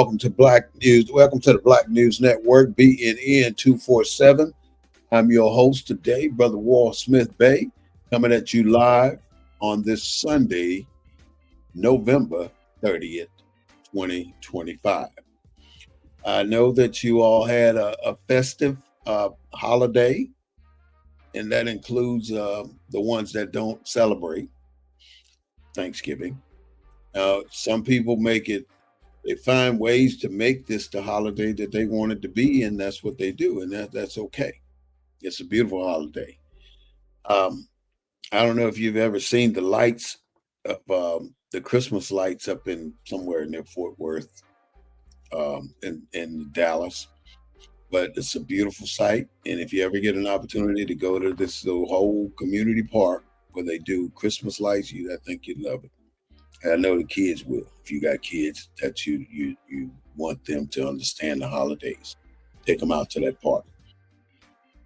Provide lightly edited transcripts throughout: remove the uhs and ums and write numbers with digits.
welcome to Black News. Welcome to the Black News Network, BNN 247. I'm your host today, Brother Wall Smith-Bey, coming at you live on this Sunday, November 30th, 2025. I know that you all had a festive holiday, and that includes the ones that don't celebrate Thanksgiving. Some people they find ways to make this the holiday that they want it to be, and that's what they do, and that's okay. It's a beautiful holiday. Um, I don't know if you've ever seen the lights of the Christmas lights up in somewhere near Fort Worth, in Dallas, but it's a beautiful sight. And if you ever get an opportunity to go to this little whole community park where they do Christmas lights, I think you'd love it. And I know the kids will. If you got kids that you want them to understand the holidays, take them out to that park.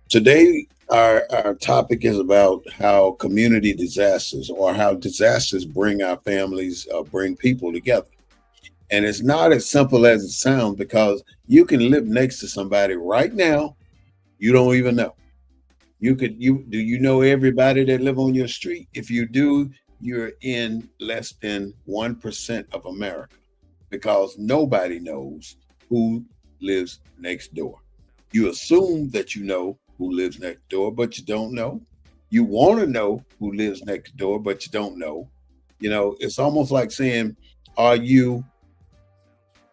Today, our topic is about how community disasters or how disasters bring our families, bring people together. And it's not as simple as it sounds, because you can live next to somebody right now you don't even know. You know everybody that live on your street? If you do, you're in less than 1% of America, because nobody knows who lives next door. You assume that you know who lives next door, but you don't know. You want to know who lives next door, but you don't know. It's almost like saying, are you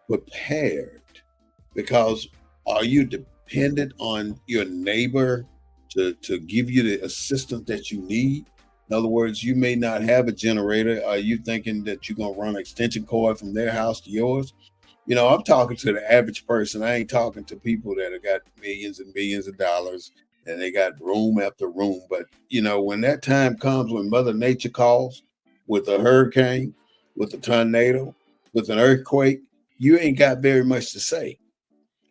prepared? Because are you dependent on your neighbor to give you the assistance that you need? In other words, you may not have a generator. Are you thinking that you're going to run an extension cord from their house to yours? I'm talking to the average person. I ain't talking to people that have got millions and millions of dollars and they got room after room. But, when that time comes, when Mother Nature calls with a hurricane, with a tornado, with an earthquake, you ain't got very much to say,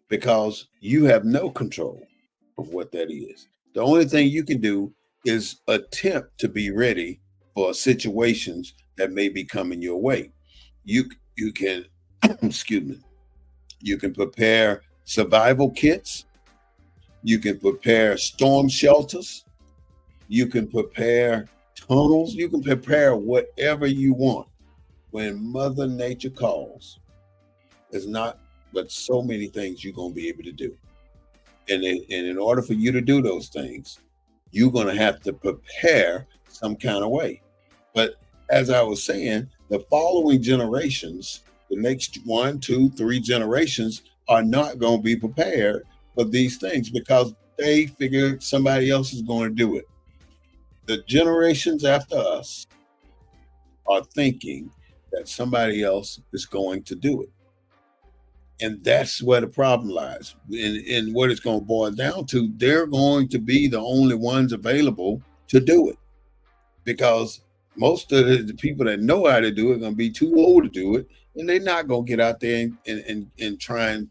because you have no control of what that is. The only thing you can do is attempt to be ready for situations that may be coming your way. You can excuse me. You can prepare survival kits. You can prepare storm shelters. You can prepare tunnels. You can prepare whatever you want. When Mother Nature calls, there's not but so many things you're going to be able to do. And in order for you to do those things, you're going to have to prepare some kind of way. But as I was saying, the following generations, the next 1, 2, 3 generations, are not going to be prepared for these things, because they figure somebody else is going to do it. The generations after us are thinking that somebody else is going to do it. And that's where the problem lies. And what it's going to boil down to, they're going to be the only ones available to do it, because most of the people that know how to do it are going to be too old to do it, and they're not going to get out there and try and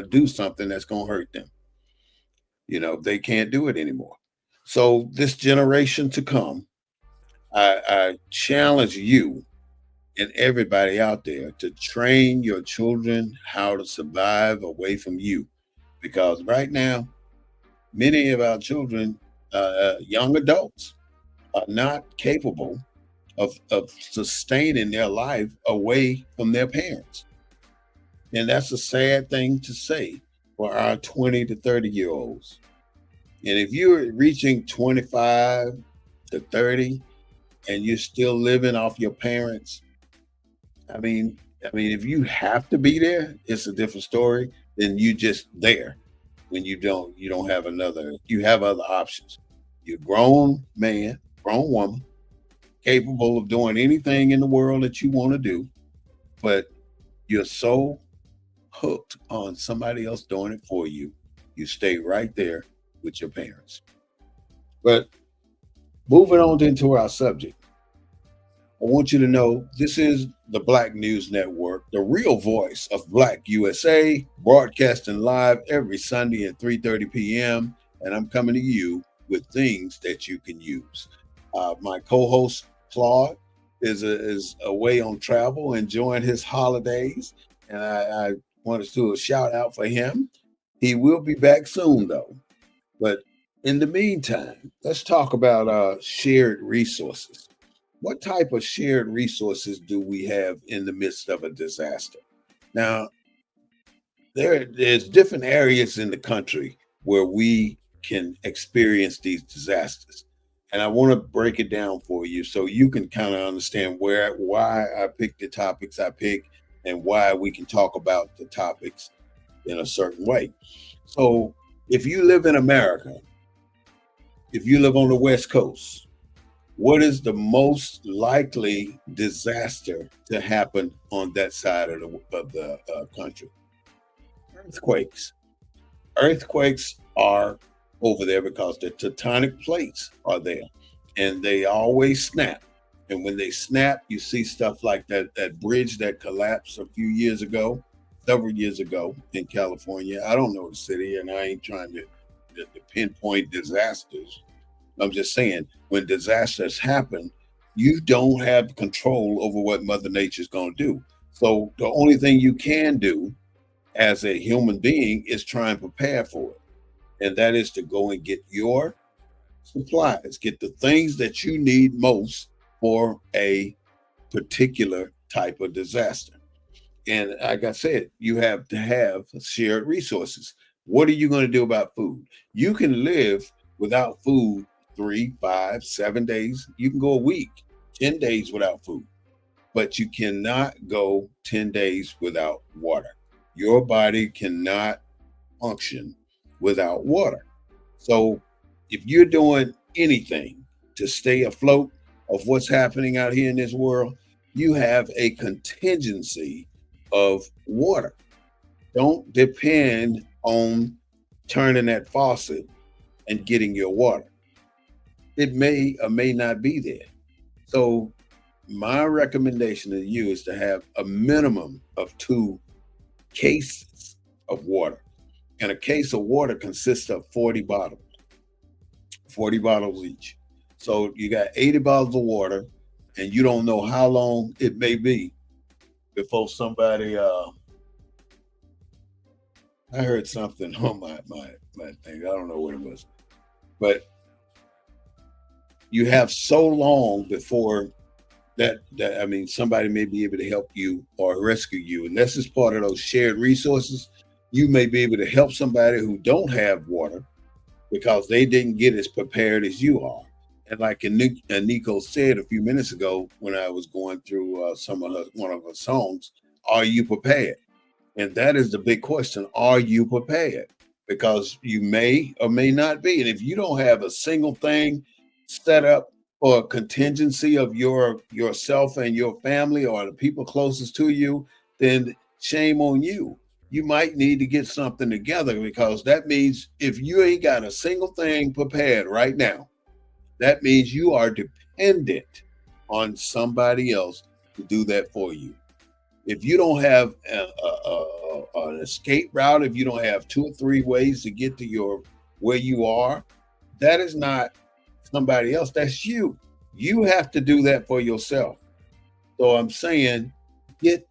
do something that's going to hurt them. They can't do it anymore. So this generation to come, I challenge you and everybody out there to train your children how to survive away from you. Because right now, many of our children, young adults, are not capable of sustaining their life away from their parents. And that's a sad thing to say for our 20 to 30-year-olds. And if you're reaching 25 to 30 and you're still living off your parents, if you have to be there, it's a different story. Then you just there. When you don't have you have other options. You're a grown man, grown woman, capable of doing anything in the world that you want to do, but you're so hooked on somebody else doing it for you, you stay right there with your parents. But moving on into our subject, I want you to know this is the Black News Network, the real voice of Black USA, broadcasting live every Sunday at 3:30 p.m. And I'm coming to you with things that you can use. My co-host Claude is away on travel, enjoying his holidays, and I Want to do a shout out for him. He will be back soon, though. But in the meantime, let's talk about shared resources. What type of shared resources do we have in the midst of a disaster? Now, there's different areas in the country where we can experience these disasters. And I want to break it down for you so you can kind of understand why I picked the topics I pick and why we can talk about the topics in a certain way. So, if you live in America, if you live on the West Coast, what is the most likely disaster to happen on that side of the country? Earthquakes. Earthquakes are over there because the tectonic plates are there, and they always snap. And when they snap, you see stuff like that bridge that collapsed a few years ago, several years ago in California. I don't know the city, and I ain't trying to pinpoint disasters. I'm just saying when disasters happen, you don't have control over what Mother Nature's going to do. So the only thing you can do as a human being is try and prepare for it. And that is to go and get your supplies, get the things that you need most for a particular type of disaster. And like I said, you have to have shared resources. What are you going to do about food? You can live without food 3, 5, 7 days. You can go a week, 10 days without food, but you cannot go 10 days without water. Your body cannot function without water. So if you're doing anything to stay afloat of what's happening out here in this world, you have a contingency of water. Don't depend on turning that faucet and getting your water. It may or may not be there. So my recommendation to you is to have a minimum of 2 cases of water. And a case of water consists of 40 bottles each. So you got 80 bottles of water, and you don't know how long it may be before somebody. I heard something on my thing. I don't know what it was, but you have so long before that I mean somebody may be able to help you or rescue you, and this is part of those shared resources. You may be able to help somebody who don't have water because they didn't get as prepared as you are. And like Nico said a few minutes ago when I was going through one of her songs, are you prepared? And that is the big question. Are you prepared? Because you may or may not be. And if you don't have a single thing set up for a contingency of yourself and your family or the people closest to you, then shame on you. You might need to get something together because that means if you ain't got a single thing prepared right now, that means you are dependent on somebody else to do that for you. If you don't have an escape route, if you don't have 2 or 3 ways to get to your where you are, that is not somebody else. That's you. You have to do that for yourself. So I'm saying, get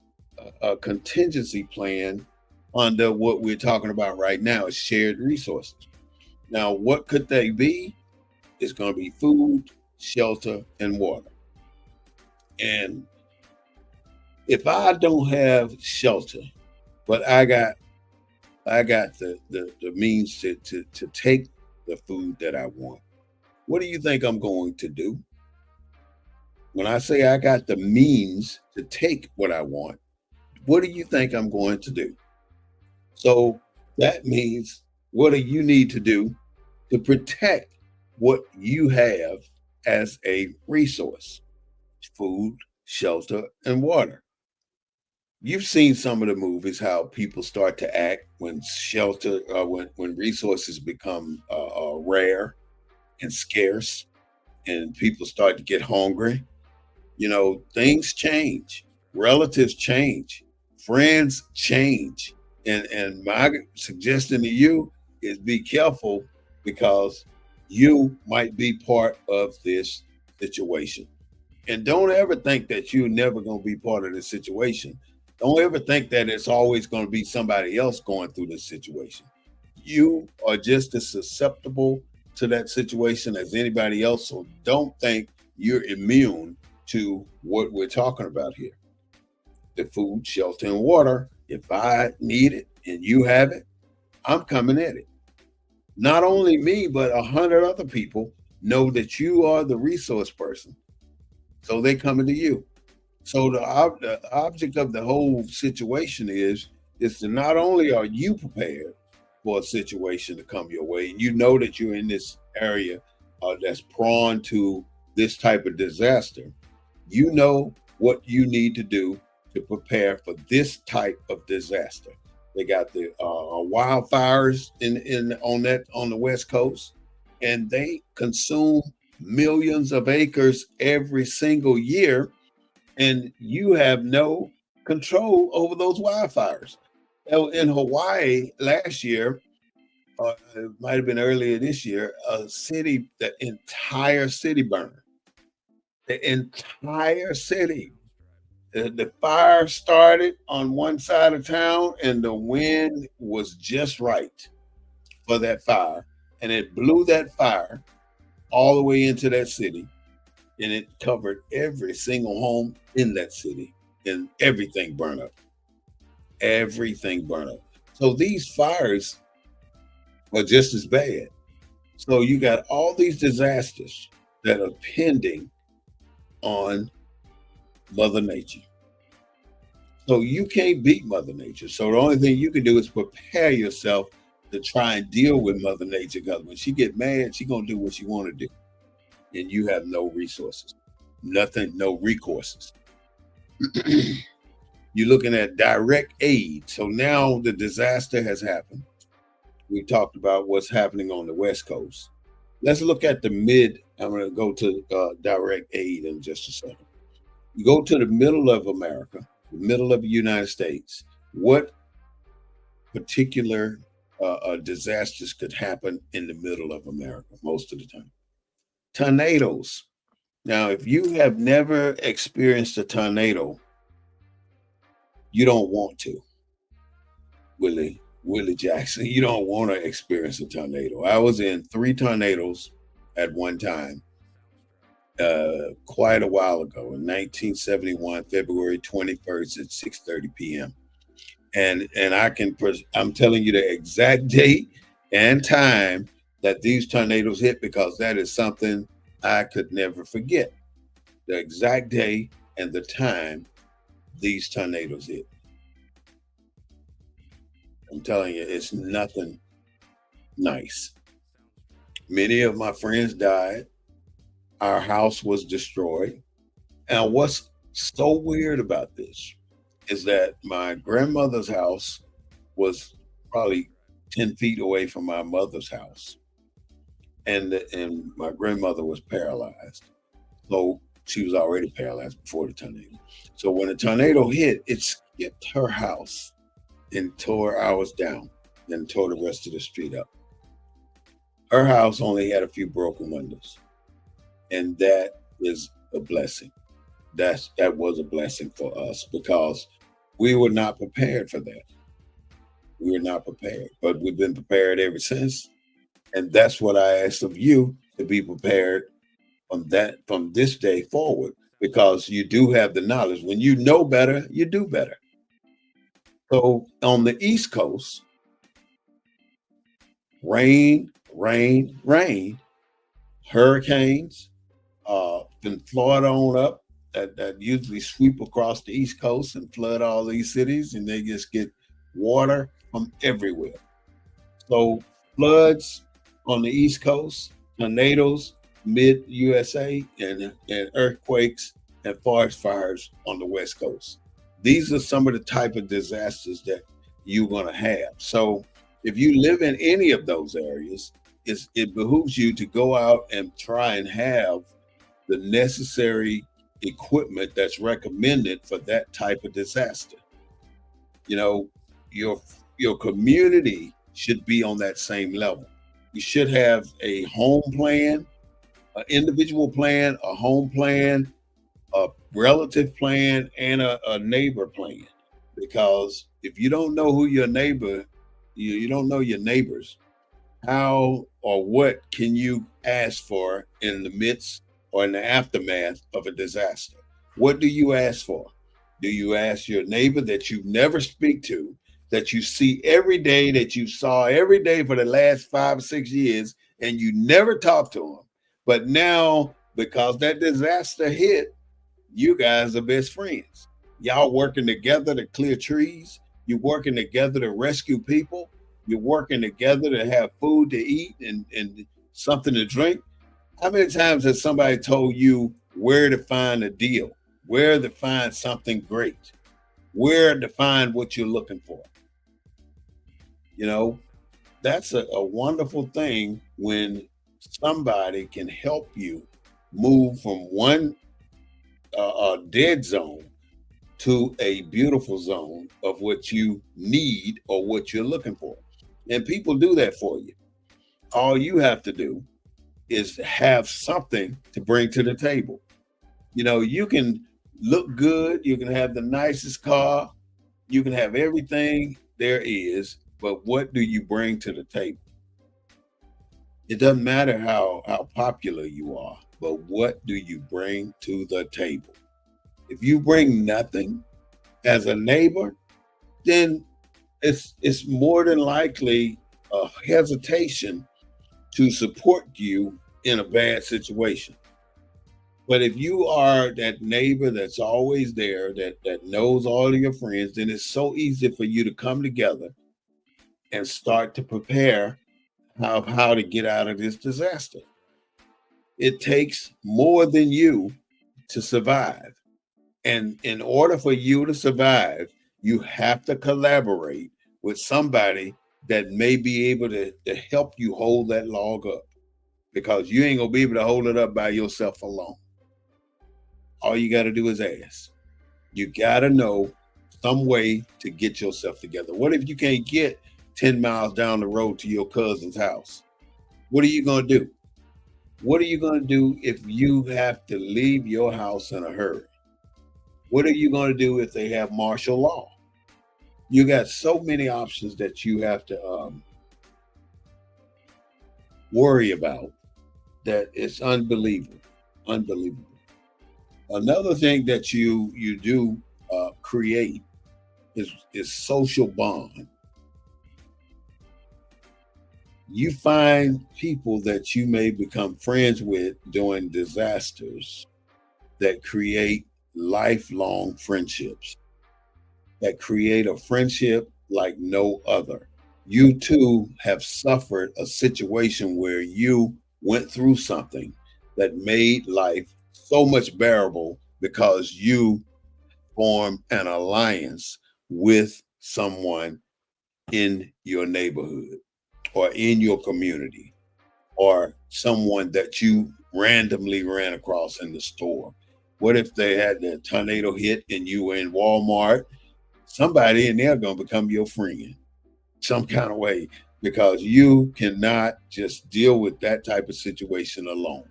a contingency plan under what we're talking about right now is shared resources. Now, what could they be? It's going to be food, shelter, and water. And if I don't have shelter, but I got the means to take the food that I want, what do you think I'm going to do? When I say I got the means to take what I want, what do you think I'm going to do? So that means what do you need to do to protect what you have as a resource? Food, shelter, and water. You've seen some of the movies how people start to act when shelter, when resources become rare and scarce, and people start to get hungry. Things change, relatives change, friends change, and my suggestion to you is be careful because you might be part of this situation. And don't ever think that you're never going to be part of this situation. Don't ever think that it's always going to be somebody else going through this situation. You are just as susceptible to that situation as anybody else. So don't think you're immune to what we're talking about here. The food, shelter, and water. If I need it and you have it, I'm coming at it. Not only me, but 100 other people know that you are the resource person. So they coming to you. So the object of the whole situation is to not only are you prepared for a situation to come your way, and you know that you're in this area that's prone to this type of disaster, you know what you need to do to prepare for this type of disaster. They got the wildfires in on the West Coast, and they consume millions of acres every single year, and you have no control over those wildfires. In Hawaii last year, it might have been earlier this year, the entire city burned. The entire city. The fire started on one side of town, and the wind was just right for that fire, and it blew that fire all the way into that city, and it covered every single home in that city, and everything burned up. Everything burned up. So these fires are just as bad. So you got all these disasters that are pending on Mother Nature. So you can't beat Mother Nature. So the only thing you can do is prepare yourself to try and deal with Mother Nature. Because when she get mad, she gonna do what she want to do, and you have no resources, nothing, no recourses. You're looking at direct aid. So now the disaster has happened. We talked about what's happening on the West Coast. Let's look at the mid. I'm going to go to direct aid in just a second. You go to the middle of America, the middle of the United States. What particular disasters could happen in the middle of America most of the time? Tornadoes. Now, if you have never experienced a tornado, you don't want to. Willie Jackson, you don't want to experience a tornado. I was in 3 tornadoes at one time, quite a while ago in 1971, February 21st at 6:30 p.m. And I'm telling you the exact date and time that these tornadoes hit, because that is something I could never forget. The exact day and the time these tornadoes hit. I'm telling you, it's nothing nice. Many of my friends died. Our house was destroyed. And what's so weird about this is that my grandmother's house was probably 10 feet away from my mother's house. And my grandmother was paralyzed. So she was already paralyzed before the tornado. So when the tornado hit, it skipped her house and tore ours down and tore the rest of the street up. Her house only had a few broken windows, and that is a blessing. That was a blessing for us, because we were not prepared for that. We were not prepared, but we've been prepared ever since. And that's what I ask of you, to be prepared from this day forward, because you do have the knowledge. When you know better, you do better. So on the East Coast, rain, rain, rain, hurricanes, from Florida on up, that usually sweep across the East Coast and flood all these cities, and they just get water from everywhere. So floods on the East Coast, tornadoes mid USA, and earthquakes and forest fires on the West Coast. These are some of the type of disasters that you're going to have. So if you live in any of those areas, it behooves you to go out and try and have the necessary equipment that's recommended for that type of disaster. You know, your community should be on that same level. You should have a home plan, an individual plan, a home plan, a relative plan, and a neighbor plan. because if you don't know who your neighbor, you don't know your neighbors, how or what can you ask for in the midst or in the aftermath of a disaster? What do you ask for? Do you ask your neighbor that you never speak to, that you see every day, that you saw every day for the last 5 or 6 years, and you never talk to them? But now, because that disaster hit, you guys are best friends. Y'all working together to clear trees. You're working together to rescue people. You're working together to have food to eat and something to drink. How many times has somebody told you where to find a deal, where to find something great, where to find what you're looking for? You know, that's a wonderful thing when somebody can help you move from one dead zone to a beautiful zone of what you need or what you're looking for. And people do that for you. All you have to do is have something to bring to the table. You know, you can look good, you can have the nicest car, you can have everything there is, but what do you bring to the table? It doesn't matter how popular you are, but what do you bring to the table? If you bring nothing as a neighbor, then it's more than likely a hesitation to support you in a bad situation. But if you are that neighbor that's always there, that knows all of your friends, then it's so easy for you to come together and start to prepare how to get out of this disaster. It takes more than you to survive. And in order for you to survive, you have to collaborate with somebody that may be able to help you hold that log up, because you ain't gonna be able to hold it up by yourself alone. All you got to do is ask. You got to know some way to get yourself together. What if you can't get 10 miles down the road to your cousin's house? What are you going to do? What are you going to do if you have to leave your house in a hurry? What are you going to do if they have martial law? You got so many options that you have to worry about, that it's unbelievable. Unbelievable. Another thing that you do create is social bond. You find people that you may become friends with during disasters that create lifelong friendships, that create a friendship like no other. You too have suffered a situation where you went through something that made life so much bearable because you formed an alliance with someone in your neighborhood or in your community, or someone that you randomly ran across in the store. What if they had the tornado hit and you were in Walmart? Somebody in there going to become your friend some kind of way, because you cannot just deal with that type of situation alone.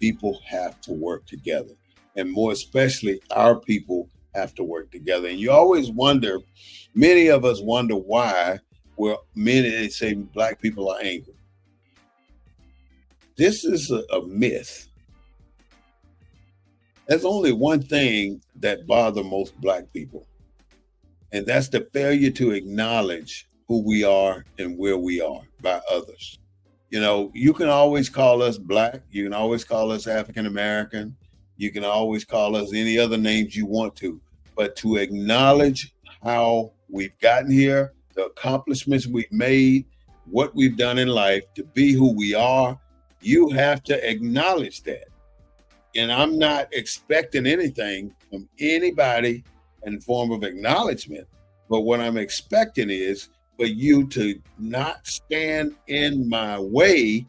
People have to work together. And more especially, our people have to work together. And you always wonder, many of us wonder why, well, many they say black people are angry. This is a myth. There's only one thing that bothers most black people, and that's the failure to acknowledge who we are and where we are by others. You know, you can always call us black, you can always call us African American, you can always call us any other names you want to, but to acknowledge how we've gotten here, the accomplishments we've made, what we've done in life to be who we are, you have to acknowledge that. And I'm not expecting anything from anybody in form of acknowledgement. But what I'm expecting is for you to not stand in my way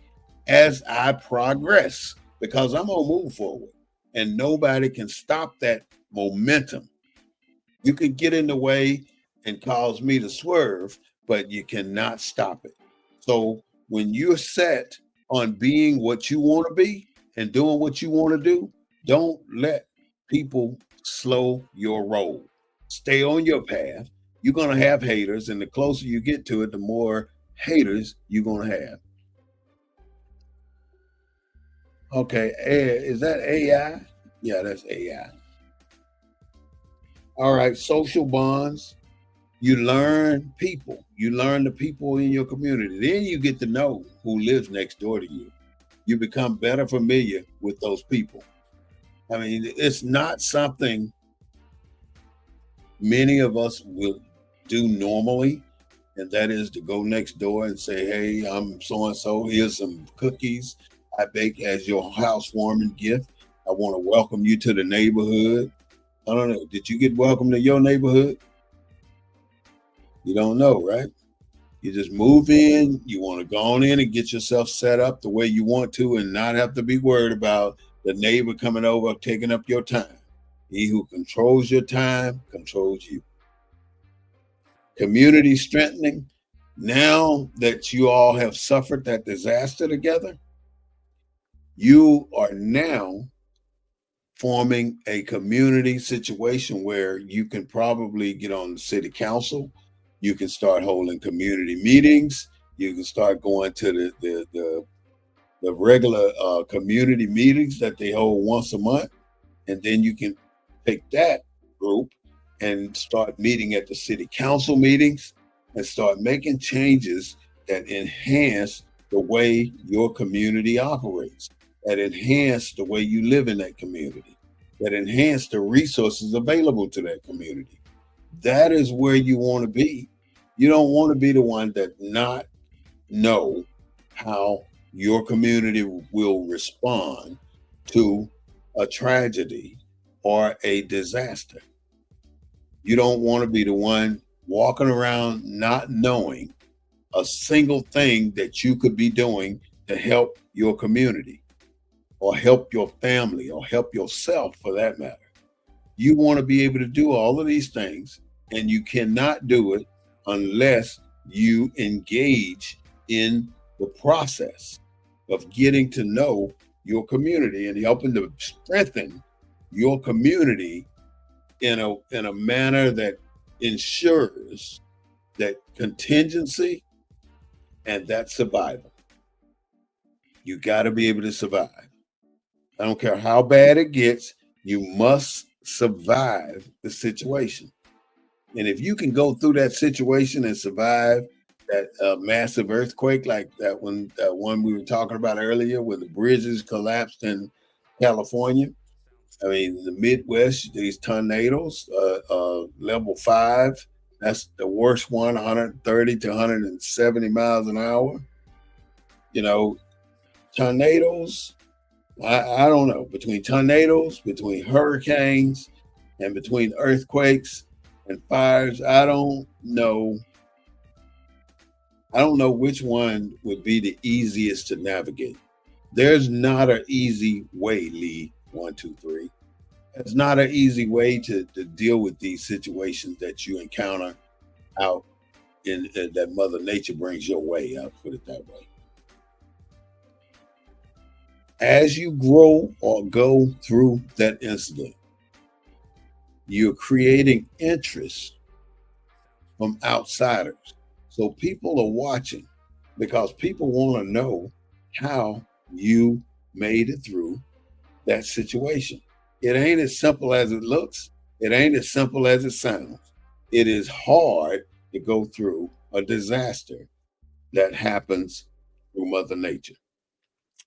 as I progress, because I'm gonna move forward and nobody can stop that momentum. You can get in the way and cause me to swerve, but you cannot stop it. So when you're set on being what you want to be and doing what you want to do, don't let people slow your roll. stay on your path. You're going to have haters, and the closer you get to it, the more haters you're going to have. Okay, is that AI? Yeah, that's AI. All right, social bonds. You learn people. You learn the people in your community. Then you get to know who lives next door to you. You become better familiar with those people. I mean, it's not something many of us will do normally, and that is to go next door and say, "Hey, I'm so and so. Here's some cookies I bake as your housewarming gift. I want to welcome you to the neighborhood." I don't know. Did you get welcome to your neighborhood? You don't know, right? You just move in. You want to go on in and get yourself set up the way you want to, and not have to be worried about the neighbor coming over taking up your time. He who controls your time controls you. Community strengthening. Now that you all have suffered that disaster together, you are now forming a community situation where you can probably get on the city council. You can start holding community meetings. You can start going to the regular community meetings that they hold once a month. And then you can take that group and start meeting at the city council meetings and start making changes that enhance the way your community operates, that enhance the way you live in that community, that enhance the resources available to that community. That is where you want to be. You don't want to be the one that not know how your community will respond to a tragedy or a disaster. You don't want to be the one walking around not knowing a single thing that you could be doing to help your community or help your family or help yourself for that matter. You want to be able to do all of these things, and you cannot do it unless you engage in the process of getting to know your community and helping to strengthen your community in a manner that ensures that contingency and that survival. You got to be able to survive. I don't care how bad it gets, you must survive the situation. And if you can go through that situation and survive that massive earthquake, like that one we were talking about earlier, where the bridges collapsed in California. I mean, the Midwest, these tornadoes, level 5, that's the worst one, 130 to 170 miles an hour. You know, tornadoes, I don't know, between tornadoes, between hurricanes, and between earthquakes and fires, I don't know which one would be the easiest to navigate. There's not an easy way, Lee. 1, 2, 3. It's not an easy way to deal with these situations that you encounter out in that Mother Nature brings your way. I'll put it that way. As you grow or go through that incident, you're creating interest from outsiders. So people are watching because people want to know how you made it through that situation. It ain't as simple as it looks. It ain't as simple as it sounds. It is hard to go through a disaster that happens through Mother Nature,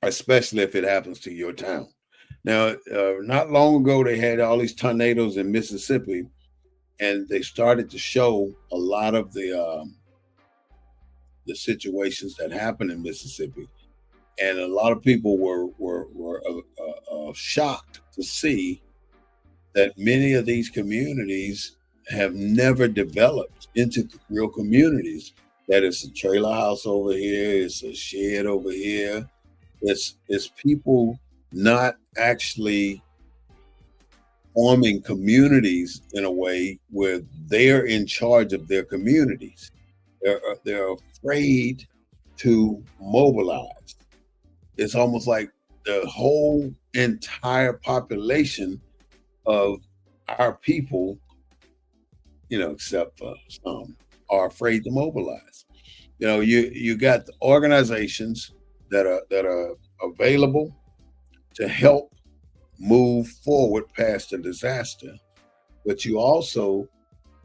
especially if it happens to your town. Now, not long ago, they had all these tornadoes in Mississippi, and they started to show a lot of the situations that happened in Mississippi, and a lot of people were shocked to see that many of these communities have never developed into real communities. That it's a trailer house over here, it's a shed over here. It's people not actually forming communities in a way where they're in charge of their communities. They're afraid to mobilize. It's almost like the whole entire population of our people except for some are afraid to mobilize. You got the organizations that are available to help move forward past the disaster, but you also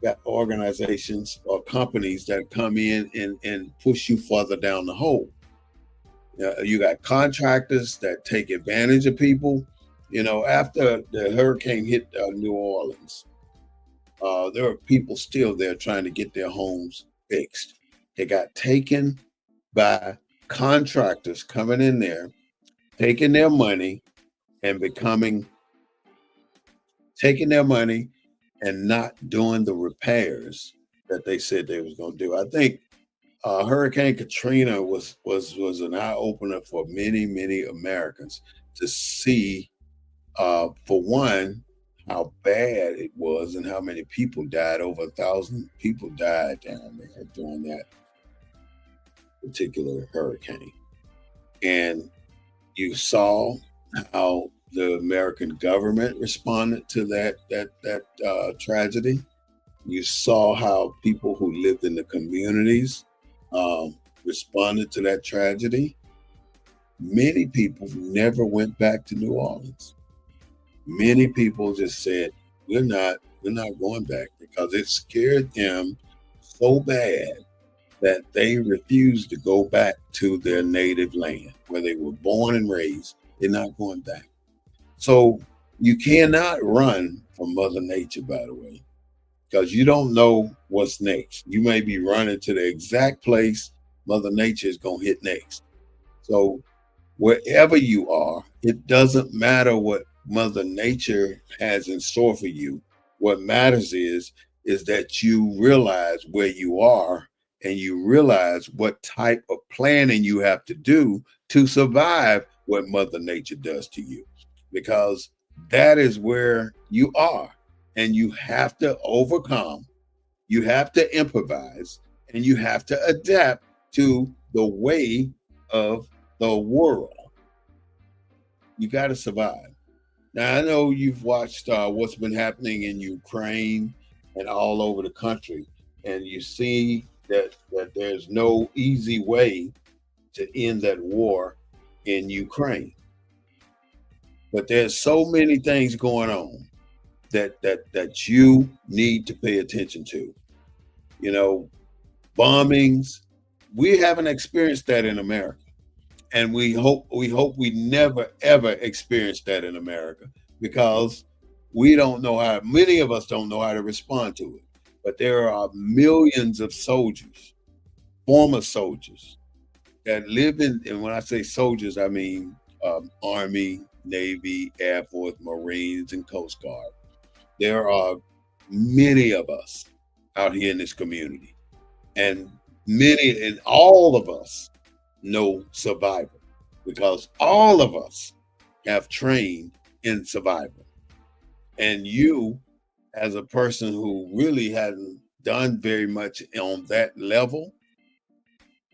got organizations or companies that come in and push you further down the hole. You got contractors that take advantage of people. After the hurricane hit New Orleans, there are people still there trying to get their homes fixed. They got taken by contractors coming in there, taking their money and becoming taking their money and not doing the repairs that they said they was going to do. I think Hurricane Katrina was an eye opener for many Americans to see, for one, how bad it was and how many people died. Over 1,000 people died down there during that particular hurricane, and you saw how the American government responded to that tragedy. You saw how people who lived in the communities responded to that tragedy. Many people never went back to New Orleans. Many people just said, we're not going back because it scared them so bad that they refused to go back to their native land where they were born and raised. They're not going back. So you cannot run from Mother Nature, by the way, because you don't know what's next. You may be running to the exact place Mother Nature is going to hit next. So wherever you are, it doesn't matter what Mother Nature has in store for you. What matters is that you realize where you are and you realize what type of planning you have to do to survive what Mother Nature does to you. Because that is where you are. And you have to overcome, you have to improvise, and you have to adapt to the way of the world. You got to survive. Now, I know you've watched what's been happening in Ukraine and all over the country, and you see that there's no easy way to end that war in Ukraine. But there's so many things going on that you need to pay attention to. You know, bombings. We haven't experienced that in America, and we hope we never ever experience that in America because we don't know how. Many of us don't know how to respond to it. But there are millions of soldiers, former soldiers, that live in. And when I say soldiers, I mean Army, Navy, Air Force, Marines, and Coast Guard. There are many of us out here in this community, and many and all of us know survival because all of us have trained in survival. And you, as a person who really hasn't done very much on that level,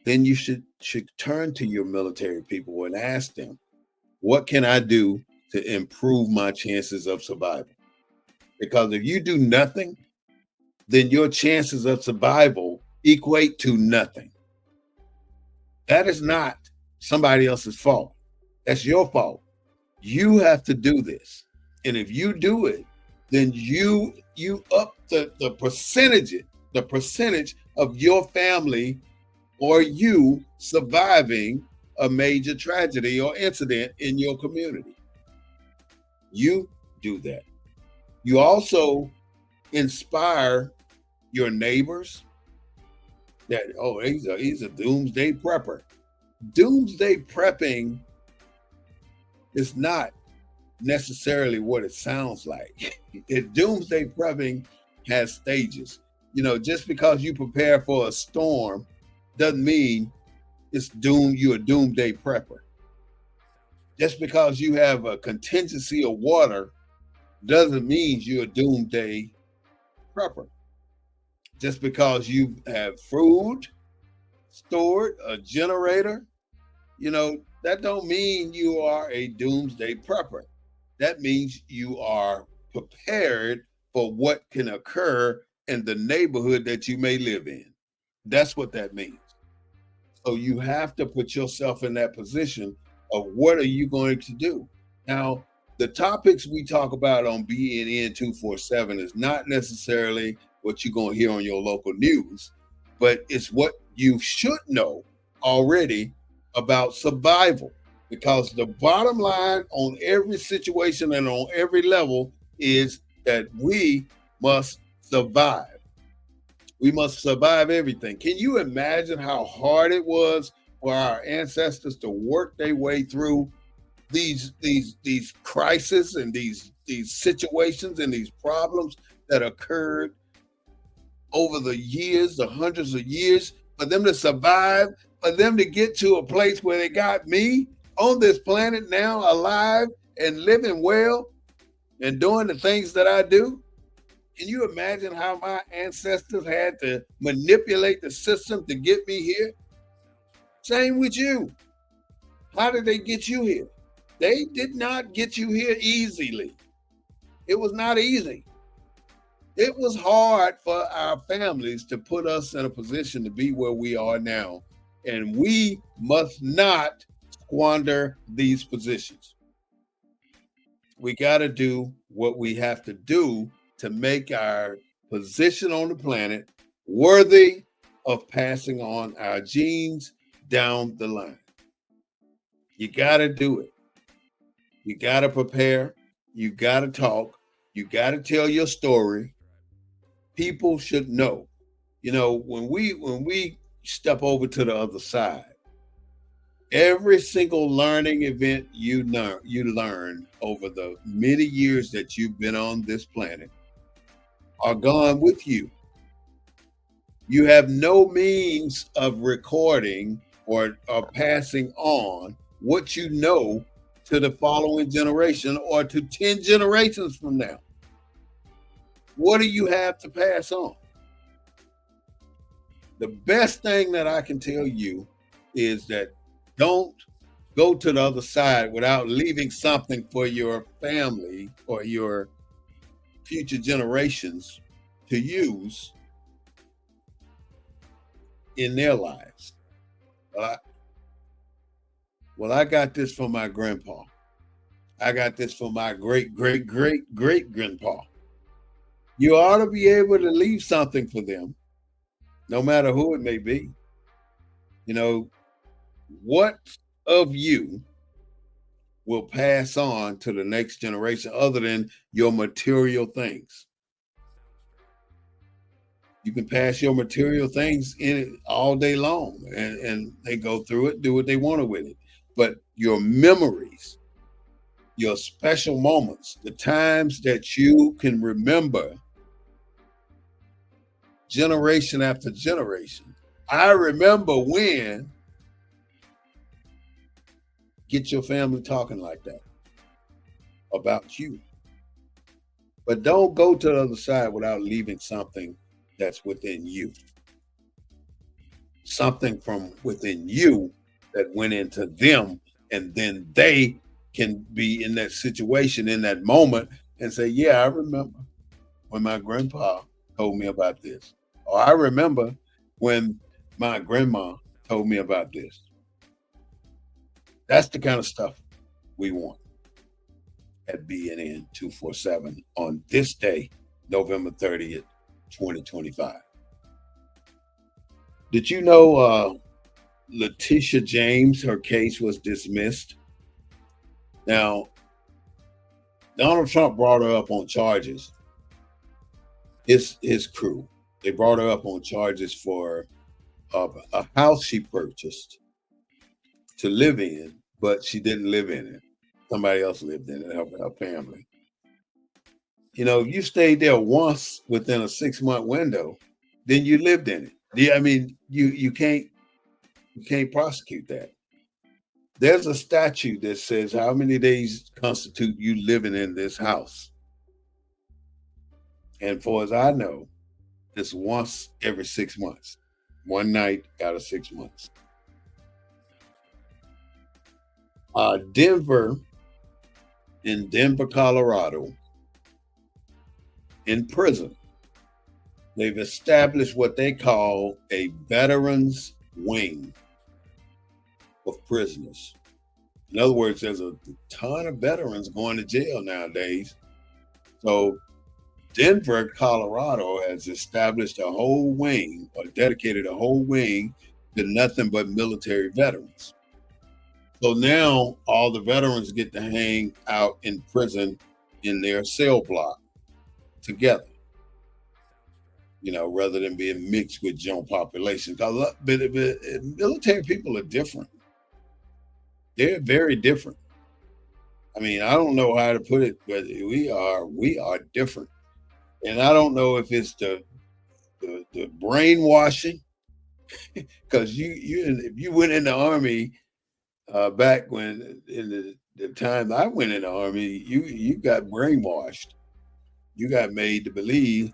then you should turn to your military people and ask them, what can I do to improve my chances of survival? Because if you do nothing, then your chances of survival equate to nothing. That is not somebody else's fault. That's your fault. You have to do this. And if you do it, then you up the percentage of your family or you surviving a major tragedy or incident in your community. You do that. You also inspire your neighbors that, oh, he's a doomsday prepper. Doomsday prepping is not necessarily what it sounds like. Doomsday prepping has stages. Just because you prepare for a storm doesn't mean you're a doomsday prepper. Just because you have a contingency of water doesn't mean you're a doomsday prepper. Just because you have food stored, a generator, that don't mean you are a doomsday prepper. That means you are prepared for what can occur and the neighborhood that you may live in. That's what that means. So you have to put yourself in that position of what are you going to do? Now, the topics we talk about on BNN 247 is not necessarily what you're going to hear on your local news, but it's what you should know already about survival. Because the bottom line on every situation and on every level is that we must survive. We must survive everything. Can you imagine how hard it was for our ancestors to work their way through these crises and these situations and these problems that occurred over the years, the hundreds of years, for them to survive, for them to get to a place where they got me on this planet now, alive and living well and doing the things that I do? Can you imagine how my ancestors had to manipulate the system to get me here? Same with you. How did they get you here? They did not get you here easily. It was not easy. It was hard for our families to put us in a position to be where we are now. And we must not squander these positions. We got to do what we have to do to make our position on the planet worthy of passing on our genes down the line. You got to do it. You got to prepare. You got to talk. You got to tell your story. People should know. You know, when we step over to the other side, every single learning event you learn over the many years that you've been on this planet are gone with you. You have no means of recording or passing on what you know to the following generation or to 10 generations from now. What do you have to pass on? The best thing that I can tell you is that don't go to the other side without leaving something for your family or your future generations to use in their lives. Well, I got this from my grandpa. I got this from my great, great, great, great grandpa. You ought to be able to leave something for them, no matter who it may be. You know, what of you will pass on to the next generation other than your material things? You can pass your material things in it all day long and they go through it, do what they want to with it. But your memories, your special moments, the times that you can remember generation after generation. I remember when, get your family talking like that about you. But don't go to the other side without leaving something that's within you. Something from within you that went into them, and then they can be in that situation in that moment and say, yeah, I remember when my grandpa told me about this, or I remember when my grandma told me about this. That's the kind of stuff we want at BNN 247 on this day, November 30th, 2025. Did you know Letitia James, her case was dismissed? Now, Donald Trump brought her up on charges. His crew, they brought her up on charges for a house she purchased to live in, but she didn't live in it. Somebody else lived in it, her family. You know, if you stayed there once within a 6-month window, then you lived in it. Yeah, I mean, you can't prosecute that. There's a statute that says how many days constitute you living in this house. And for as I know, it's once every 6 months. One night out of 6 months. Denver, in Denver, Colorado, in prison, They've established what they call a veterans wing of prisoners. In other words, there's a ton of veterans going to jail nowadays. So Denver, Colorado has established a whole wing or dedicated a whole wing to nothing but military veterans. So now all the veterans get to hang out in prison in their cell block together, rather than being mixed with general population. Because military people are different. They're very different. I mean, I don't know how to put it, but we are different. And I don't know if it's the brainwashing, because if you went in the army back when in the time I went in the army, you got brainwashed. You got made to believe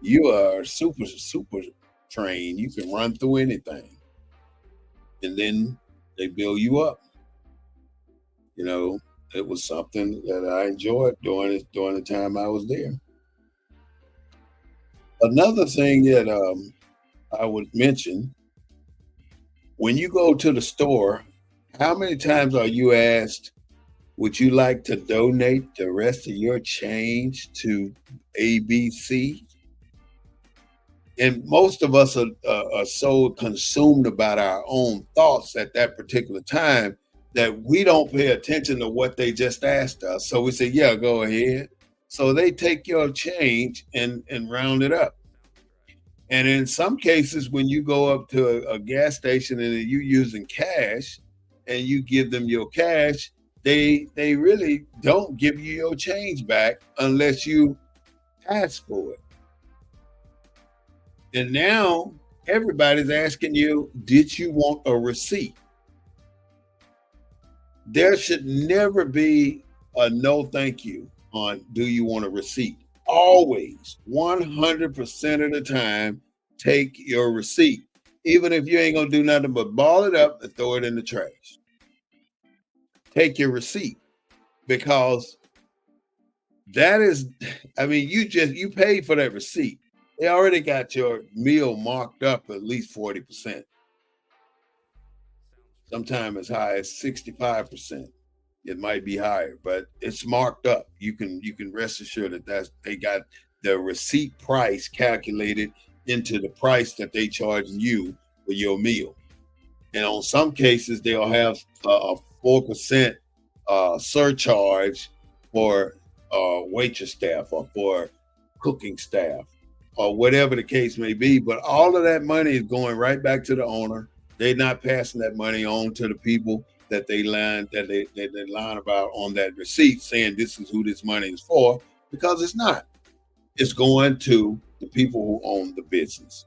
you are super trained. You can run through anything, and then they build you up. You know, it was something that I enjoyed during the time I was there. Another thing that I would mention, when you go to the store, how many times are you asked, would you like to donate the rest of your change to ABC? And most of us are so consumed about our own thoughts at that particular time that we don't pay attention to what they just asked us. So we say, yeah, go ahead. So they take your change and round it up. And in some cases, when you go up to a gas station and you using cash and you give them your cash, they really don't give you your change back unless you ask for it. And now everybody's asking you, did you want a receipt? There should never be a no thank you on do you want a receipt. Always, 100% of the time, take your receipt. Even if you ain't gonna do nothing but ball it up and throw it in the trash. Take your receipt, because that is, I mean, you paid for that receipt. They already got your meal marked up at least 40%, sometimes as high as 65%. It might be higher, but it's marked up. You can rest assured that they got the receipt price calculated into the price that they charge you for your meal. And on some cases, they'll have a 4% surcharge for waitress staff or for cooking staff or whatever the case may be. But all of that money is going right back to the owner. They're not passing that money on to the people that they line about on that receipt, saying this is who this money is for, because it's not. It's going to the people who own the business.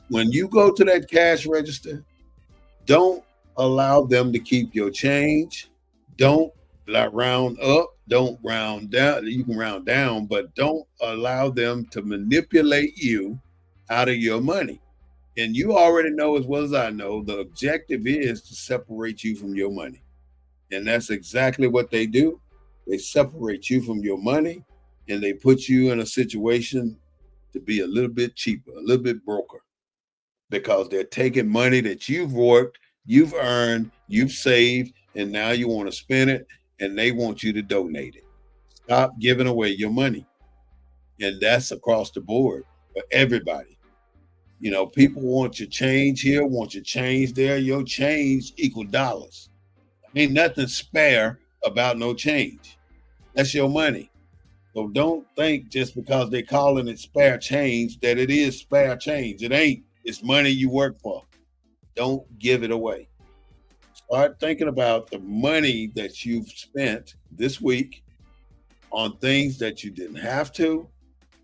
When you go to that cash register, don't allow them to keep your change. Don't round up. Don't round down. You can round down, but don't allow them to manipulate you out of your money. And you already know as well as I know, the objective is to separate you from your money. And that's exactly what they do. They separate you from your money and they put you in a situation to be a little bit cheaper, a little bit broker, because they're taking money that you've worked, you've earned, you've saved, and now you want to spend it and they want you to donate it. Stop giving away your money. And that's across the board for everybody. People want your change here, want your change there. Your change equal dollars. Ain't nothing spare about no change. That's your money. So don't think just because they calling it spare change that it is spare change. It ain't. It's money you work for. Don't give it away. Start thinking about the money that you've spent this week on things that you didn't have to,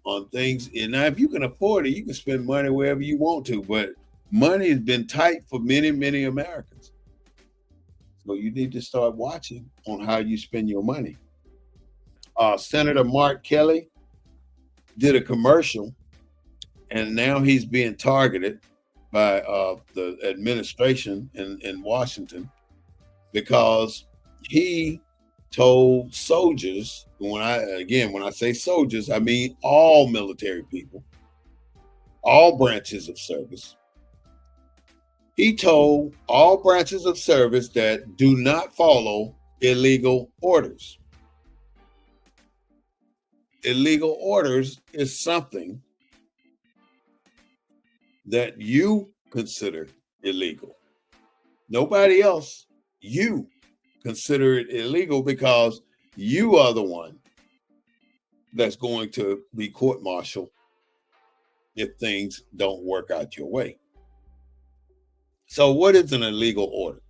on things. And now, if you can afford it, you can spend money wherever you want to. But money has been tight for many, many Americans. So you need to start watching on how you spend your money. Senator Mark Kelly did a commercial, and now he's being targeted by the administration in Washington because he told soldiers, when I say soldiers, I mean all military people, all branches of service. He told all branches of service that do not follow illegal orders. Illegal orders is something that you consider illegal. Nobody else, you consider it illegal because you are the one that's going to be court martialed if things don't work out your way. So, what is an illegal order?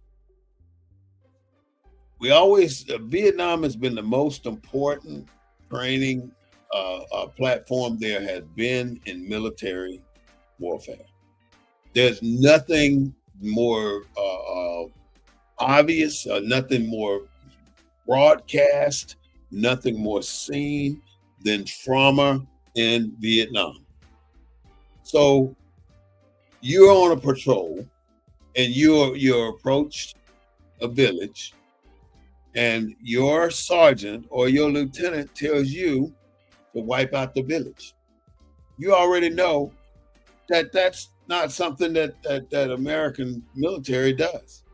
Vietnam has been the most important training platform there has been in military warfare. There's nothing more obvious, nothing more broadcast, nothing more seen than trauma in Vietnam. So you're on a patrol and you're approached a village and your sergeant or your lieutenant tells you to wipe out the village. You already know that that's not something that American military does.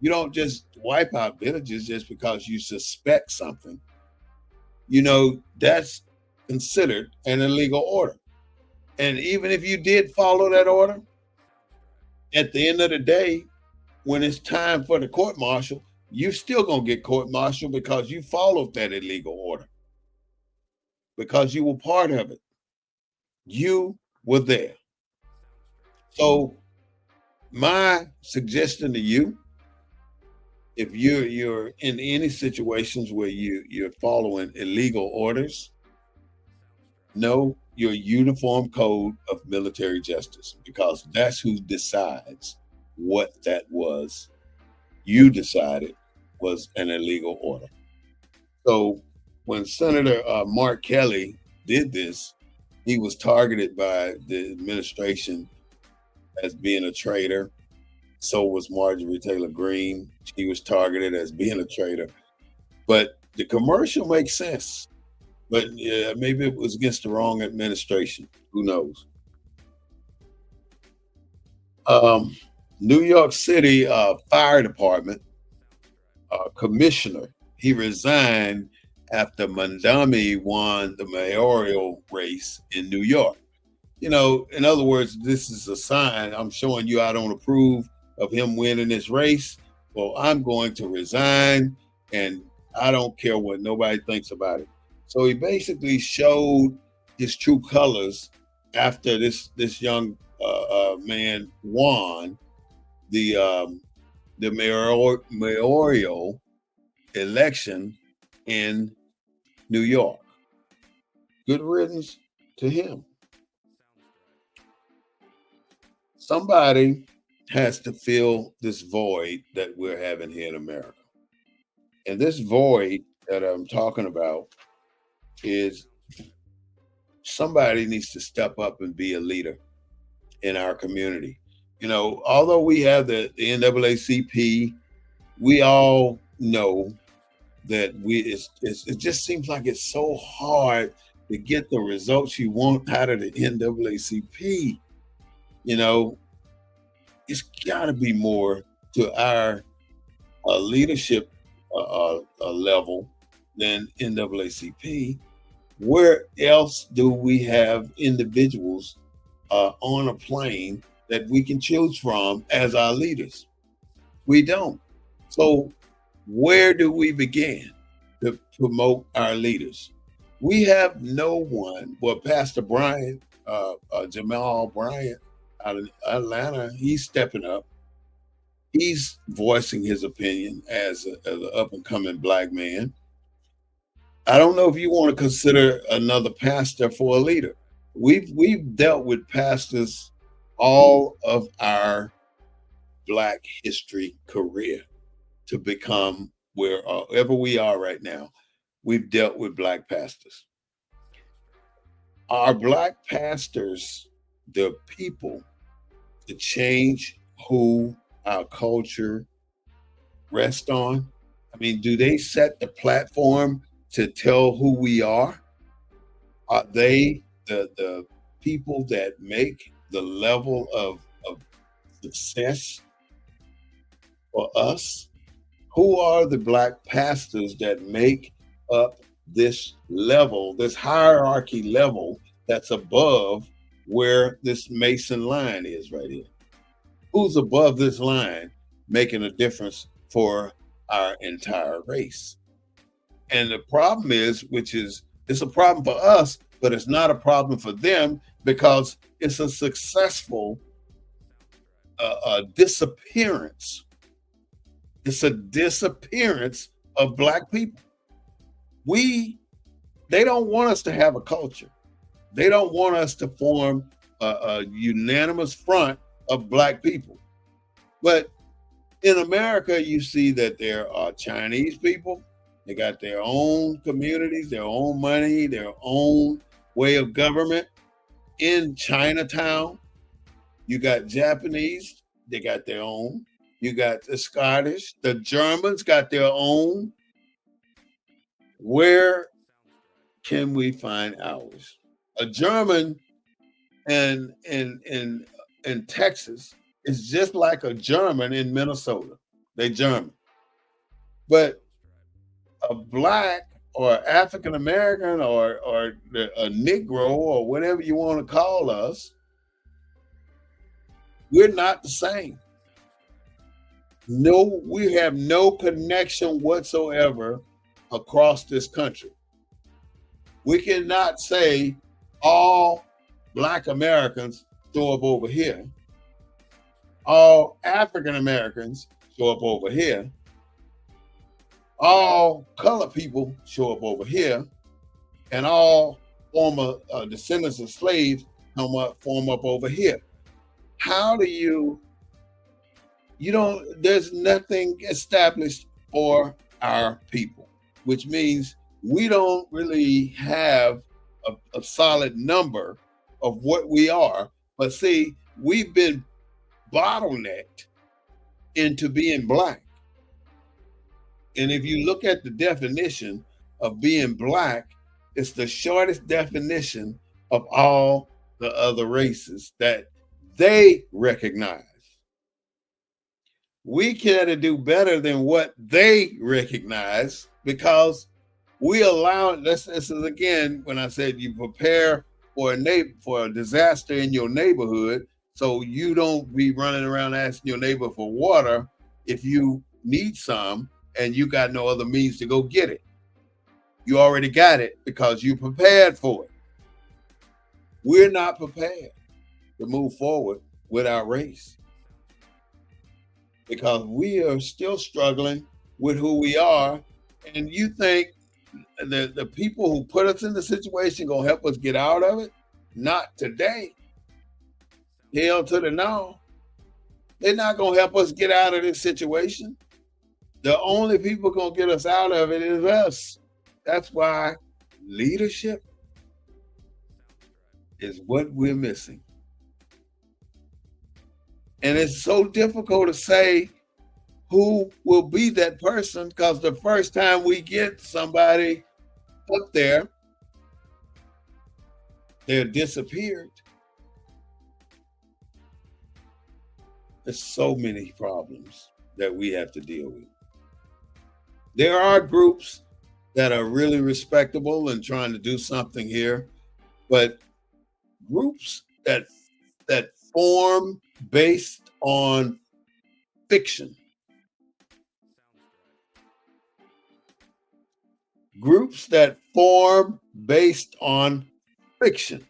You don't just wipe out villages just because you suspect something. You know, that's considered an illegal order. And even if you did follow that order, at the end of the day, when it's time for the court martial, you're still going to get court martial because you followed that illegal order, because you were part of it. You were there. So my suggestion to you, if you're in any situations where you're following illegal orders, know your uniform code of military justice, because that's who decides what that was. You decided was an illegal order. So when Senator Mark Kelly did this, he was targeted by the administration as being a traitor. So was Marjorie Taylor Greene. She was targeted as being a traitor. But the commercial makes sense. But yeah, maybe it was against the wrong administration. Who knows? Um, New York City Fire Department commissioner, he resigned after Mandami won the mayoral race in New York. You know, in other words, this is a sign. I'm showing you I don't approve of him winning this race. Well, I'm going to resign and I don't care what nobody thinks about it. So he basically showed his true colors after this young man won the mayoral election in New York. Good riddance to him. Somebody has to fill this void that we're having here in America. And this void that I'm talking about is somebody needs to step up and be a leader in our community. You know, although we have the NAACP, we all know that it just seems like it's so hard to get the results you want out of the NAACP. You know, it's got to be more to our leadership level than NAACP. Where else do we have individuals on a plane that we can choose from as our leaders? We don't. So, where do we begin to promote our leaders? We have no one. Well, Pastor Bryant, Jamal Bryant out of Atlanta, he's stepping up. He's voicing his opinion as an up and coming black man. I don't know if you want to consider another pastor for a leader. We've dealt with pastors all of our black history career to become wherever we are right now. We've dealt with black pastors. Are black pastors the people to change who our culture rests on? I mean, do they set the platform to tell who we are? Are they the people that make the level of success for us? Who are the black pastors that make up this level, this hierarchy level that's above where this Mason line is right here? Who's above this line making a difference for our entire race? And the problem is, which is, it's a problem for us, but it's not a problem for them because it's a successful disappearance. It's a disappearance of black people. They don't want us to have a culture. They don't want us to form a unanimous front of black people. But in America, you see that there are Chinese people. They got their own communities, their own money, their own way of government. In Chinatown, you got Japanese, they got their own. You got the Scottish, the Germans got their own. Where can we find ours? A German in Texas is just like a German in Minnesota. They German. But a black or African American or a Negro or whatever you want to call us, we're not the same. No, we have no connection whatsoever across this country. We cannot say all black Americans show up over here, all African Americans show up over here, all colored people show up over here, and all former descendants of slaves form up over here. How do you don't, there's nothing established for our people, which means we don't really have a solid number of what we are. But see, we've been bottlenecked into being black. And if you look at the definition of being black, it's the shortest definition of all the other races that they recognize. We gotta do better than what they recognize because we allow this is again when I said you prepare for a disaster in your neighborhood, so you don't be running around asking your neighbor for water if you need some and you got no other means to go get it. You already got it because you prepared for it. We're not prepared to move forward with our race because we are still struggling with who we are. And you think the people who put us in the situation gonna help us get out of it? Not today. Hell to the no. They're not gonna help us get out of this situation. The only people gonna get us out of it is us. That's why leadership is what we're missing. And it's so difficult to say who will be that person because the first time we get somebody up there, they're disappeared. There's so many problems that we have to deal with. There are groups that are really respectable and trying to do something here, but groups that form based on fiction, groups that form based on fiction,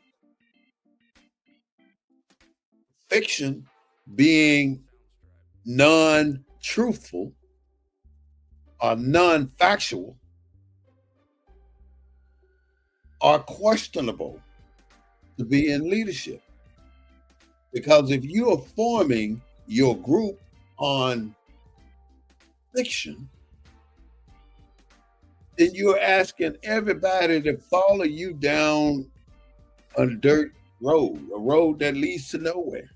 fiction being non-truthful or non-factual are questionable to be in leadership. Because if you are forming your group on fiction, then you're asking everybody to follow you down a dirt road, a road that leads to nowhere.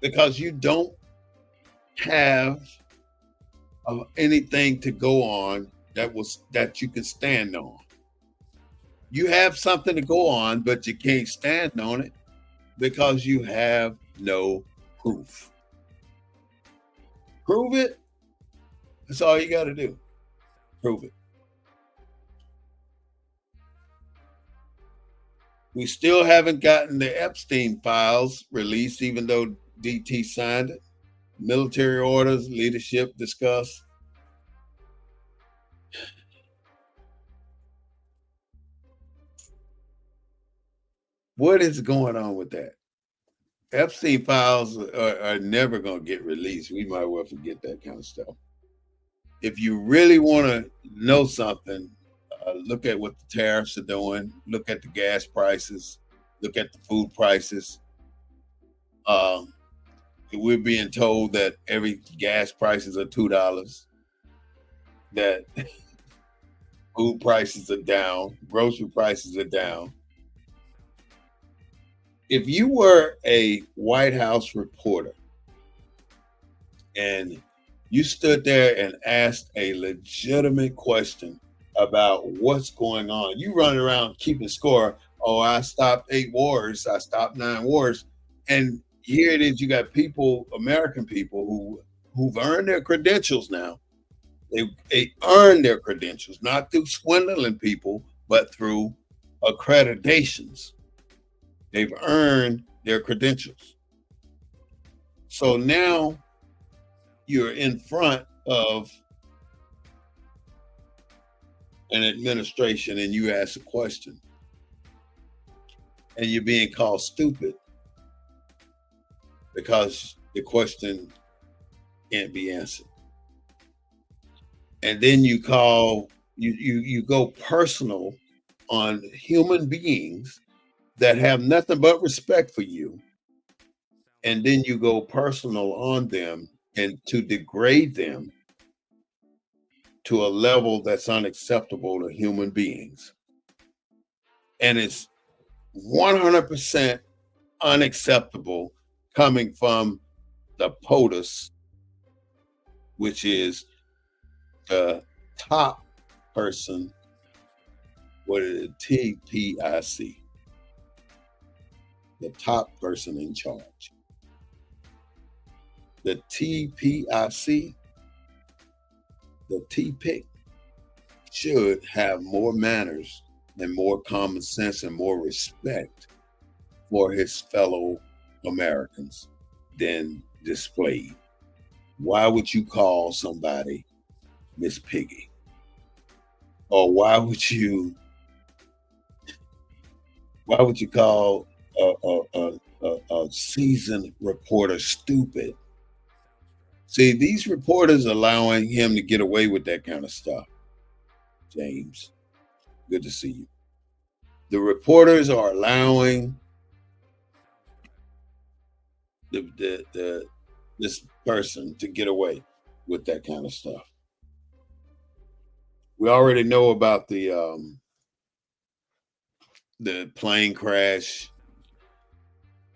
Because you don't have anything to go on that you can stand on. You have something to go on, but you can't stand on it. Because you have no proof. Prove it. That's all you got to do. Prove it. We still haven't gotten the Epstein files released, even though DT signed it. Military orders, leadership discussed. What is going on with that? Epstein files are never going to get released. We might well forget that kind of stuff. If you really want to know something, look at what the tariffs are doing. Look at the gas prices. Look at the food prices. Um, we're being told that every gas prices are $2. That food prices are down. Grocery prices are down. If you were a White House reporter and you stood there and asked a legitimate question about what's going on, you run around keeping score. Oh, I stopped 8 wars. I stopped 9 wars. And here it is. You got people, American people who've earned their credentials now. They earn their credentials, not through swindling people, but through accreditations. They've earned their credentials. So now you're in front of an administration and you ask a question and you're being called stupid because the question can't be answered. And then you go personal on human beings that have nothing but respect for you, and then you go personal on them and to degrade them to a level that's unacceptable to human beings. And it's 100% unacceptable coming from the POTUS, which is the top person, what is it, TPIC, the top person in charge. The TPIC, the TPIC, should have more manners and more common sense and more respect for his fellow Americans than displayed. Why would you call somebody Miss Piggy? Or why would you call a seasoned reporter stupid? See, these reporters allowing him to get away with that kind of stuff. James, good to see you. The reporters are allowing this person to get away with that kind of stuff. We already know about the plane crash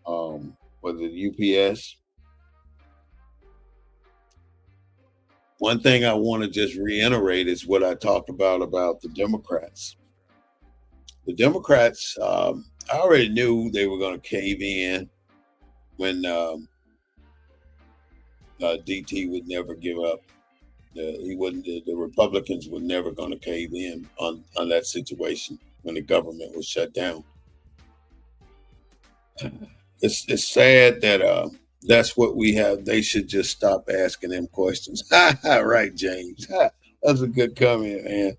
for the UPS. One thing I want to just reiterate is what I talked about the Democrats. The Democrats, I already knew they were going to cave in when DT would never give up. He wouldn't. The Republicans were never going to cave in on that situation when the government was shut down. It's sad that that's what we have. They should just stop asking them questions. Right, James. That's a good comment, man.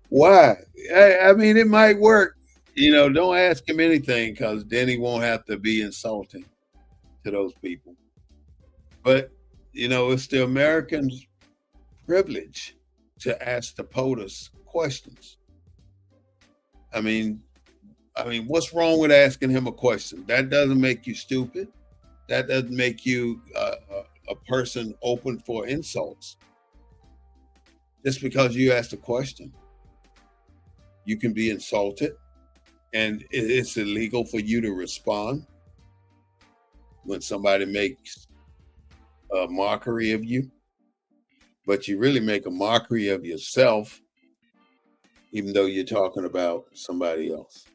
Why? I mean, it might work. Don't ask him anything because then he won't have to be insulting to those people. But it's the Americans' privilege to ask the POTUS questions. I mean, what's wrong with asking him a question? That doesn't make you stupid. That doesn't make you a person open for insults. Just because you asked a question, you can be insulted, and it's illegal for you to respond when somebody makes a mockery of you. But you really make a mockery of yourself, even though you're talking about somebody else.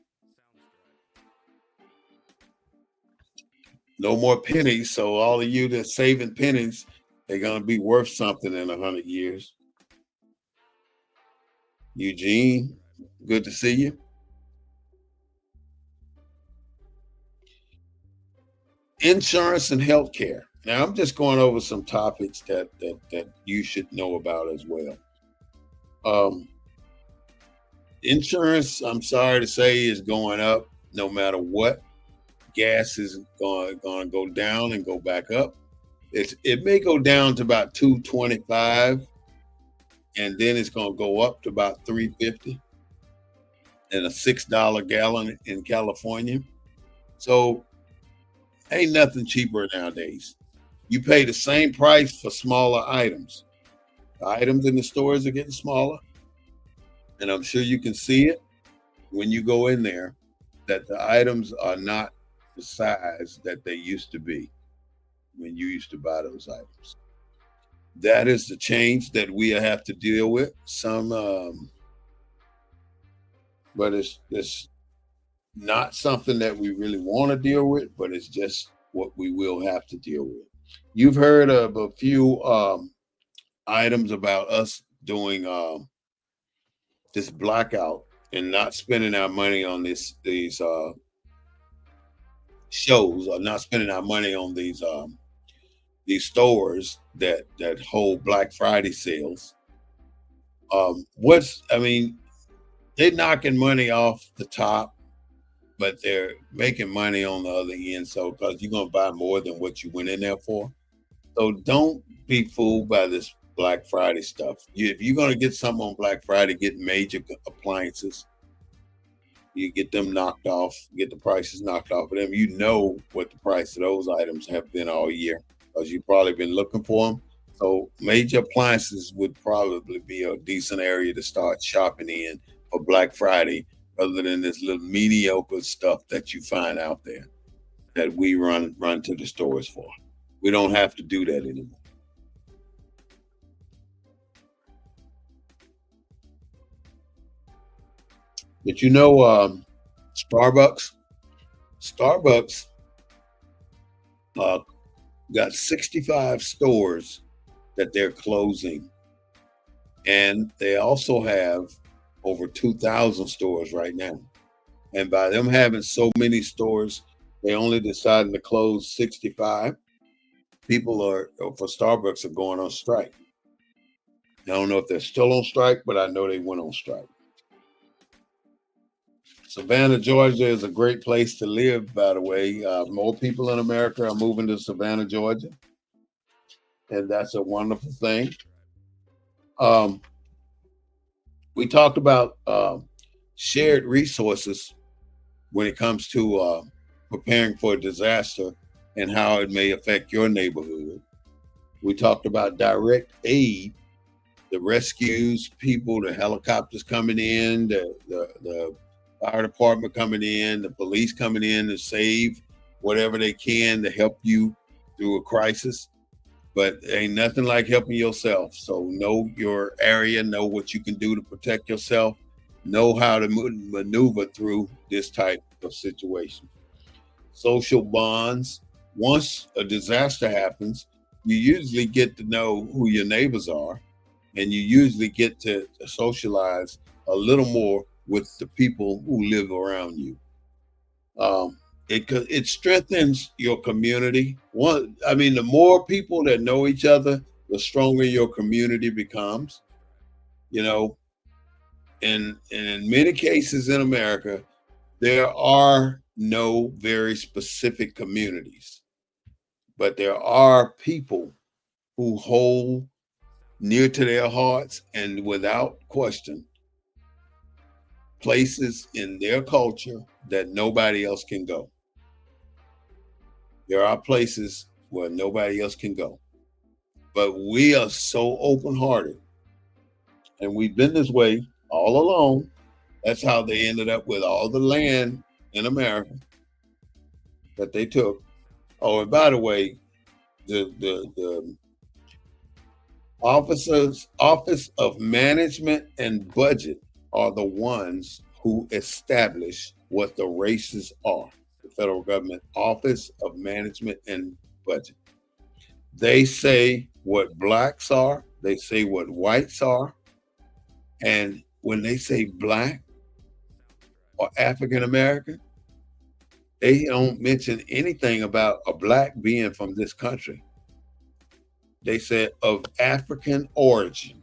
No more pennies. So all of you that's saving pennies, they're gonna be worth something in 100 years. Eugene, good to see you. Insurance and healthcare. Now I'm just going over some topics that you should know about as well. Um, Insurance, I'm sorry to say, is going up no matter what. Gas is going to go down and go back up. It may go down to about 225, and then it's going to go up to about 350 and a $6 gallon in California. So ain't nothing cheaper nowadays. You pay the same price for smaller items. The items in the stores are getting smaller, and I'm sure you can see it when you go in there that the items are not the size that they used to be when you used to buy those items. That is the change that we have to deal with. But it's not something that we really want to deal with, but it's just what we will have to deal with. You've heard of a few items about us doing this blackout and not spending our money on these shows, or not spending our money on these stores that hold Black Friday sales. What's I mean, they're knocking money off the top, but they're making money on the other end. So because you're gonna buy more than what you went in there for. So don't be fooled by this Black Friday stuff. If you're gonna get something on Black Friday, get major appliances. You get them knocked off, get the prices knocked off of them. You know what the price of those items have been all year because you've probably been looking for them. So major appliances would probably be a decent area to start shopping in for Black Friday, other than this little mediocre stuff that you find out there that we run to the stores for. We don't have to do that anymore. But you know, Starbucks, Starbucks uh, got 65 stores that they're closing, and they also have over 2,000 stores right now. And by them having so many stores, they only decided to close 65. People are for Starbucks are going on strike. I don't know if they're still on strike, but I know they went on strike. Savannah, Georgia is a great place to live, by the way. More people in America are moving to Savannah, Georgia, and that's a wonderful thing. Um, we talked about shared resources when it comes to preparing for a disaster and how it may affect your neighborhood. We talked about direct aid, the rescues, people, the helicopters coming in, the fire department coming in, the police coming in to save whatever they can to help you through a crisis. But ain't nothing like helping yourself. So know your area, know what you can do to protect yourself, know how to maneuver through this type of situation. Social bonds. Once a disaster happens, you usually get to know who your neighbors are, and you usually get to socialize a little more with the people who live around you. It strengthens your community. I mean, the more people that know each other, the stronger your community becomes. You know, and in many cases in America, there are no very specific communities, but there are people who hold near to their hearts and without question places in their culture that nobody else can go. There are places where nobody else can go. But we are so open hearted, and we've been this way all along. That's how they ended up with all the land in America that they took. Oh, and by the way, the Office of Management and Budget are the ones who establish what the races are. federal government Office of Management and Budget. They say what blacks are, they say what whites are, and when they say black or African American, they don't mention anything about a black being from this country. They said of African origin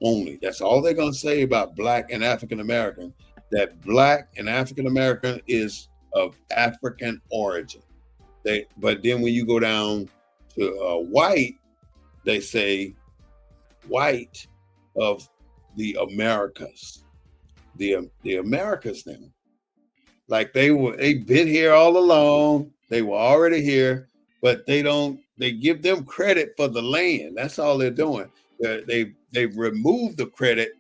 only. That's all they're going to say about black and African American. That black and African American is of African origin. But then when you go down to white, they say white of the Americas. The Americas now. Like they've been here all along. They were already here, but they give them credit for the land. That's all they're doing. They've removed the credit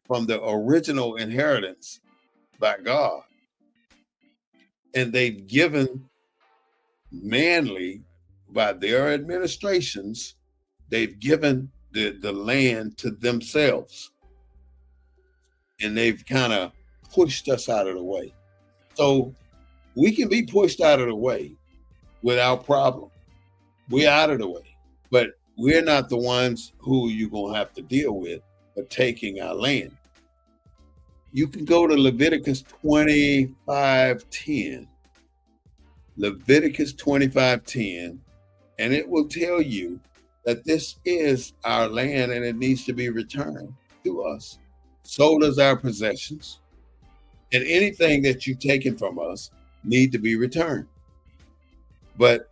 from the original inheritance by God. And they've given manly by their administrations, they've given the land to themselves. And they've kind of pushed us out of the way. So we can be pushed out of the way without problem. We're out of the way. But we're not the ones who you're going to have to deal with for taking our land. You can go to Leviticus 25:10. Leviticus 25:10, and it will tell you that this is our land and it needs to be returned to us. So does our possessions. And anything that you've taken from us need to be returned. But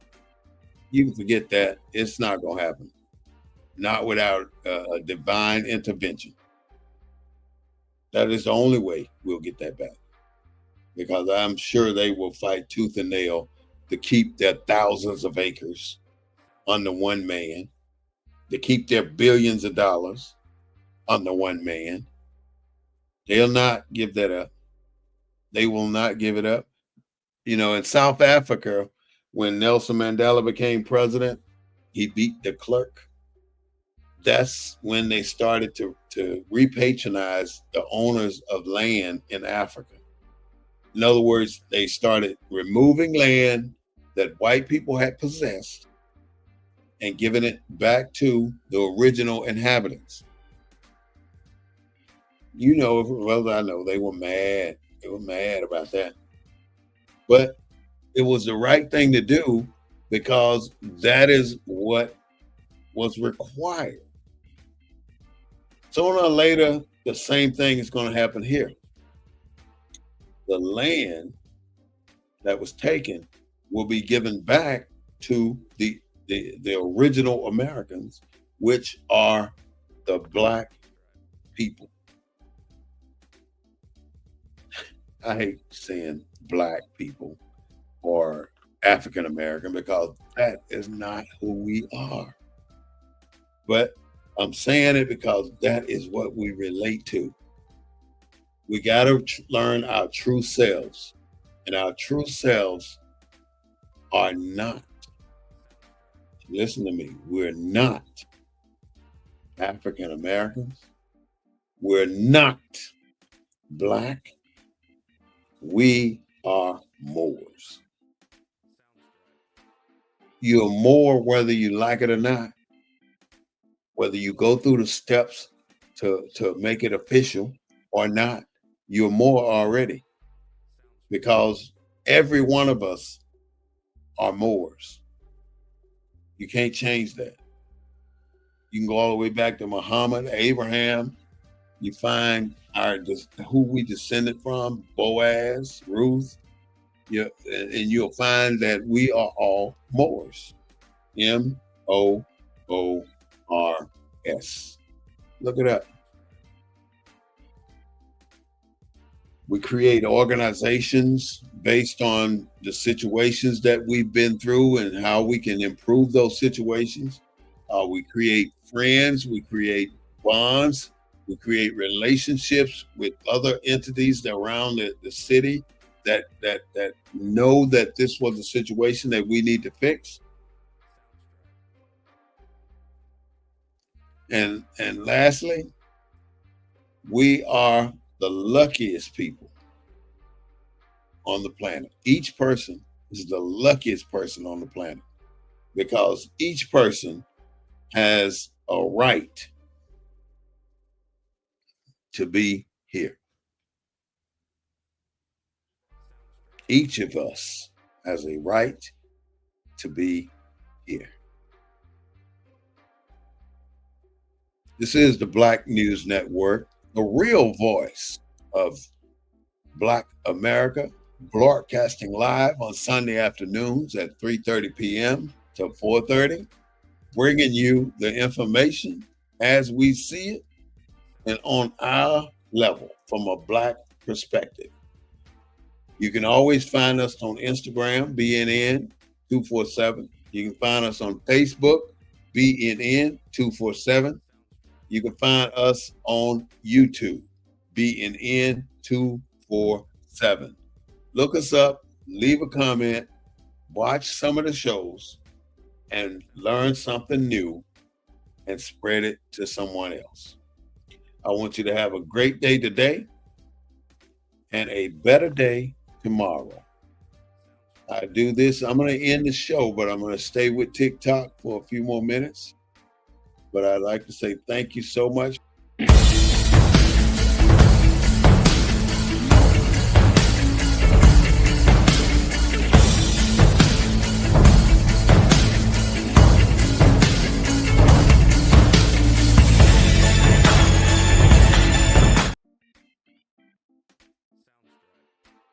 you can forget that. It's not going to happen. Not without a divine intervention. That is the only way we'll get that back. Because I'm sure they will fight tooth and nail to keep their thousands of acres under one man, to keep their billions of dollars under one man. They'll not give that up. They will not give it up. You know, in South Africa, when Nelson Mandela became president, he beat de Klerk. That's when they started to repatronize the owners of land in Africa. In other words, they started removing land that white people had possessed and giving it back to the original inhabitants. You know, well, I know they were mad. They were mad about that. But it was the right thing to do because that is what was required. Sooner or later, the same thing is going to happen here. The land that was taken will be given back to the original Americans, which are the black people. I hate saying black people or African American because that is not who we are. But I'm saying it because that is what we relate to. We got to learn our true selves, and our true selves are not, listen to me, we're not African Americans. We're not black. We are Moors. You're Moor whether you like it or not, whether you go through the steps to make it official or not. You're Moor already because every one of us are Moors. You can't change that. You can go all the way back to Muhammad, Abraham. You find who we descended from, Boaz, Ruth. Yeah, and you'll find that we are all Moors. Moors. Look it up. We create organizations based on the situations that we've been through and how we can improve those situations. We create friends, we create bonds, we create relationships with other entities around the city that know that this was a situation that we need to fix. And lastly, we are the luckiest people on the planet. Each person is the luckiest person on the planet because each person has a right to be here. Each of us has a right to be here. This is the Black News Network, the real voice of Black America, broadcasting live on Sunday afternoons at 3:30 p.m. to 4:30, bringing you the information as we see it and on our level from a Black perspective. You can always find us on Instagram, BNN247. You can find us on Facebook, BNN247. You can find us on YouTube, BNN247. Look us up, leave a comment, watch some of the shows, and learn something new and spread it to someone else. I want you to have a great day today and a better day tomorrow. I do this. I'm going to end the show, but I'm going to stay with TikTok for a few more minutes. But I'd like to say thank you so much.